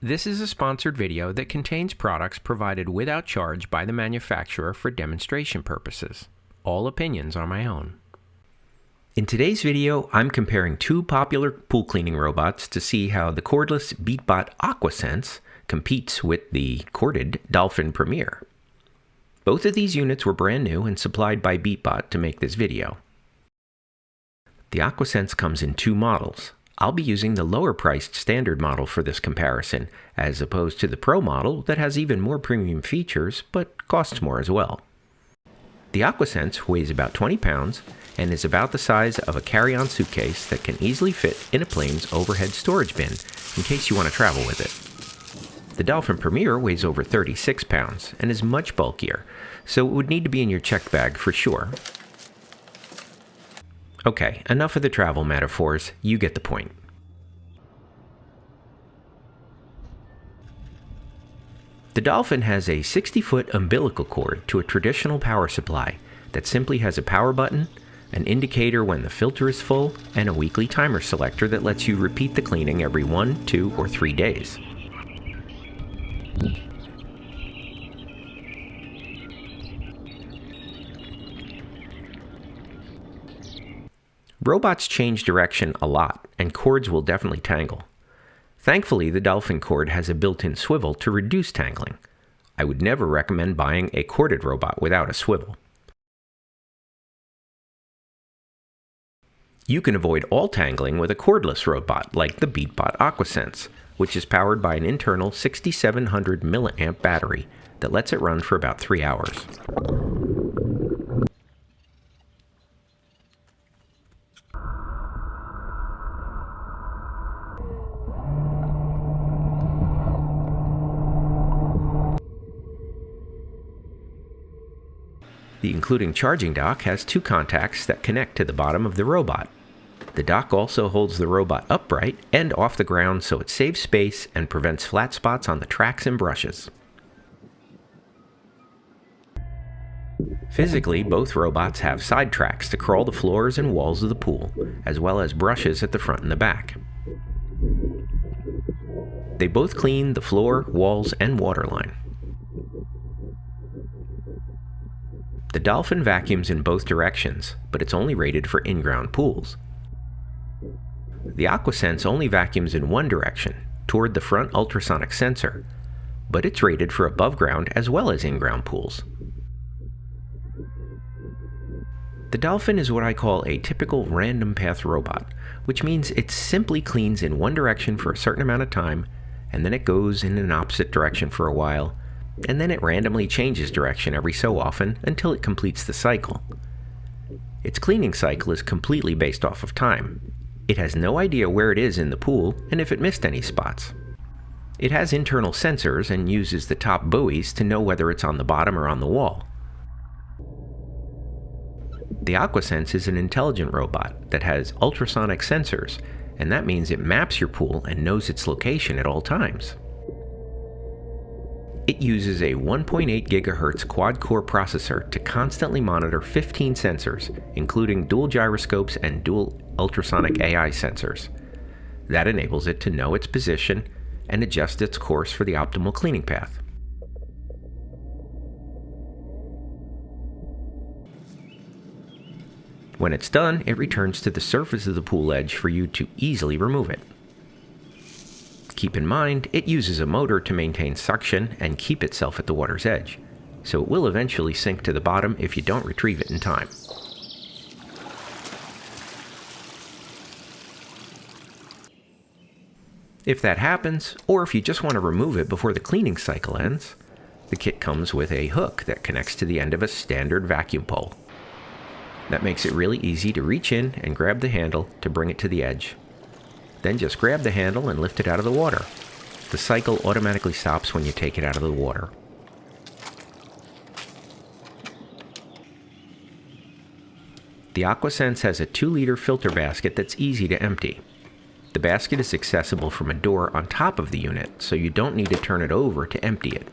This is a sponsored video that contains products provided without charge by the manufacturer for demonstration purposes. All opinions are my own. In today's video, I'm comparing two popular pool cleaning robots to see how the cordless Beatbot AquaSense competes with the corded Dolphin Premier. Both of these units were brand new and supplied by Beatbot to make this video. The AquaSense comes in two models. I'll be using the lower-priced standard model for this comparison, as opposed to the Pro model that has even more premium features, but costs more as well. The AquaSense weighs about 20 pounds and is about the size of a carry-on suitcase that can easily fit in a plane's overhead storage bin, in case you want to travel with it. The Dolphin Premier weighs over 36 pounds and is much bulkier, so it would need to be in your check bag for sure. Okay, enough of the travel metaphors, you get the point. The Dolphin has a 60-foot umbilical cord to a traditional power supply that simply has a power button, an indicator when the filter is full, and a weekly timer selector that lets you repeat the cleaning every 1, 2, or 3 days. Robots change direction a lot, and cords will definitely tangle. Thankfully, the Dolphin cord has a built-in swivel to reduce tangling. I would never recommend buying a corded robot without a swivel. You can avoid all tangling with a cordless robot like the Beatbot AquaSense, which is powered by an internal 6700 mAh battery that lets it run for about 3 hours. The including charging dock has 2 contacts that connect to the bottom of the robot. The dock also holds the robot upright and off the ground so it saves space and prevents flat spots on the tracks and brushes. Physically, both robots have side tracks to crawl the floors and walls of the pool, as well as brushes at the front and the back. They both clean the floor, walls, and waterline. The Dolphin vacuums in both directions, but it's only rated for in-ground pools. The AquaSense only vacuums in one direction, toward the front ultrasonic sensor, but it's rated for above-ground as well as in-ground pools. The Dolphin is what I call a typical random path robot, which means it simply cleans in one direction for a certain amount of time, and then it goes in an opposite direction for a while, and then it randomly changes direction every so often until it completes the cycle. Its cleaning cycle is completely based off of time. It has no idea where it is in the pool and if it missed any spots. It has internal sensors and uses the top buoys to know whether it's on the bottom or on the wall. The AquaSense is an intelligent robot that has ultrasonic sensors, and that means it maps your pool and knows its location at all times. It uses a 1.8 GHz quad-core processor to constantly monitor 15 sensors, including dual gyroscopes and dual ultrasonic AI sensors. That enables it to know its position and adjust its course for the optimal cleaning path. When it's done, it returns to the surface of the pool edge for you to easily remove it. Keep in mind, it uses a motor to maintain suction and keep itself at the water's edge, so it will eventually sink to the bottom if you don't retrieve it in time. If that happens, or if you just want to remove it before the cleaning cycle ends, the kit comes with a hook that connects to the end of a standard vacuum pole. That makes it really easy to reach in and grab the handle to bring it to the edge. Then just grab the handle and lift it out of the water. The cycle automatically stops when you take it out of the water. The AquaSense has a 2-liter filter basket that's easy to empty. The basket is accessible from a door on top of the unit, so you don't need to turn it over to empty it.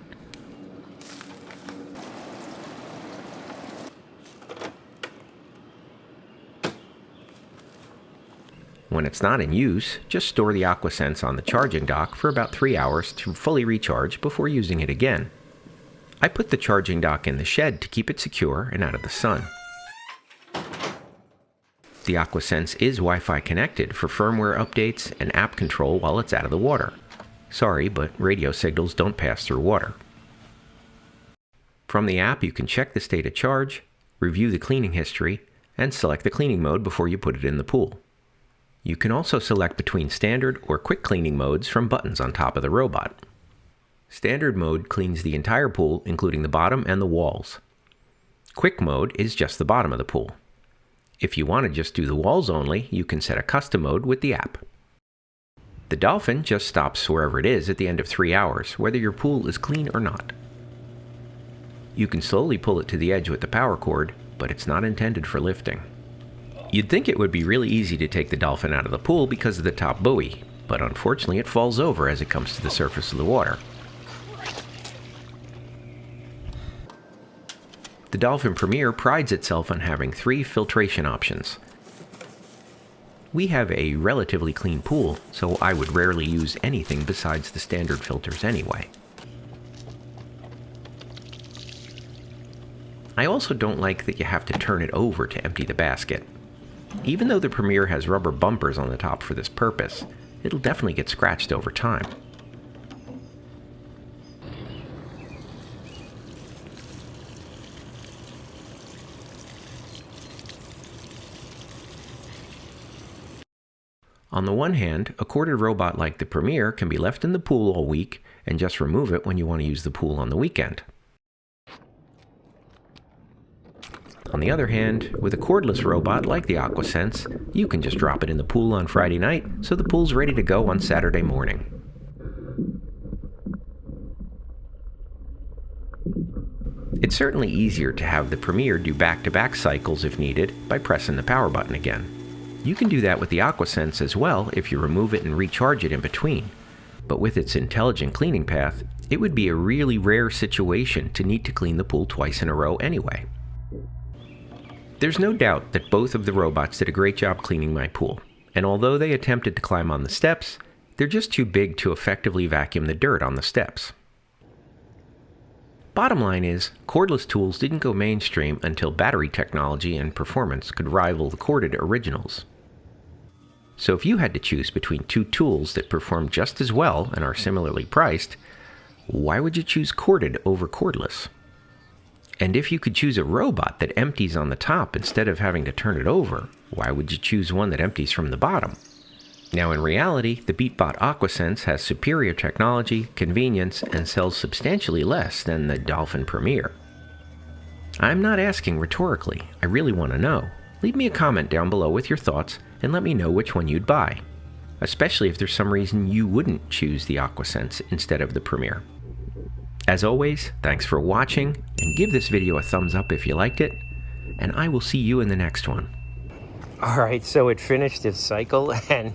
When it's not in use, just store the AquaSense on the charging dock for about 3 hours to fully recharge before using it again. I put the charging dock in the shed to keep it secure and out of the sun. The AquaSense is Wi-Fi connected for firmware updates and app control while it's out of the water. Sorry, but radio signals don't pass through water. From the app, you can check the state of charge, review the cleaning history, and select the cleaning mode before you put it in the pool. You can also select between standard or quick cleaning modes from buttons on top of the robot. Standard mode cleans the entire pool, including the bottom and the walls. Quick mode is just the bottom of the pool. If you want to just do the walls only, you can set a custom mode with the app. The Dolphin just stops wherever it is at the end of 3 hours, whether your pool is clean or not. You can slowly pull it to the edge with the power cord, but it's not intended for lifting. You'd think it would be really easy to take the Dolphin out of the pool because of the top buoy, but unfortunately it falls over as it comes to the surface of the water. The Dolphin Premier prides itself on having 3 filtration options. We have a relatively clean pool, so I would rarely use anything besides the standard filters anyway. I also don't like that you have to turn it over to empty the basket. Even though the Premier has rubber bumpers on the top for this purpose, it'll definitely get scratched over time. On the one hand, a corded robot like the Premier can be left in the pool all week and just remove it when you want to use the pool on the weekend. On the other hand, with a cordless robot like the AquaSense, you can just drop it in the pool on Friday night so the pool's ready to go on Saturday morning. It's certainly easier to have the Premier do back-to-back cycles if needed by pressing the power button again. You can do that with the AquaSense as well if you remove it and recharge it in between, but with its intelligent cleaning path, it would be a really rare situation to need to clean the pool twice in a row anyway. There's no doubt that both of the robots did a great job cleaning my pool, and although they attempted to climb on the steps, they're just too big to effectively vacuum the dirt on the steps. Bottom line is, cordless tools didn't go mainstream until battery technology and performance could rival the corded originals. So if you had to choose between 2 tools that perform just as well and are similarly priced, why would you choose corded over cordless? And if you could choose a robot that empties on the top instead of having to turn it over, why would you choose one that empties from the bottom? Now in reality, the Beatbot AquaSense has superior technology, convenience, and sells substantially less than the Dolphin Premier. I'm not asking rhetorically, I really want to know. Leave me a comment down below with your thoughts and let me know which one you'd buy, especially if there's some reason you wouldn't choose the AquaSense instead of the Premier. As always, thanks for watching, and give this video a thumbs up if you liked it, and I will see you in the next one. Alright, so it finished its cycle, and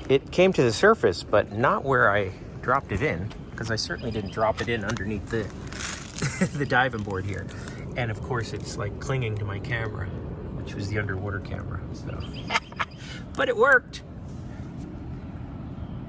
it came to the surface, but not where I dropped it in, because I certainly didn't drop it in underneath the, the diving board here. And of course, it's like clinging to my camera, which was the underwater camera, so. But it worked!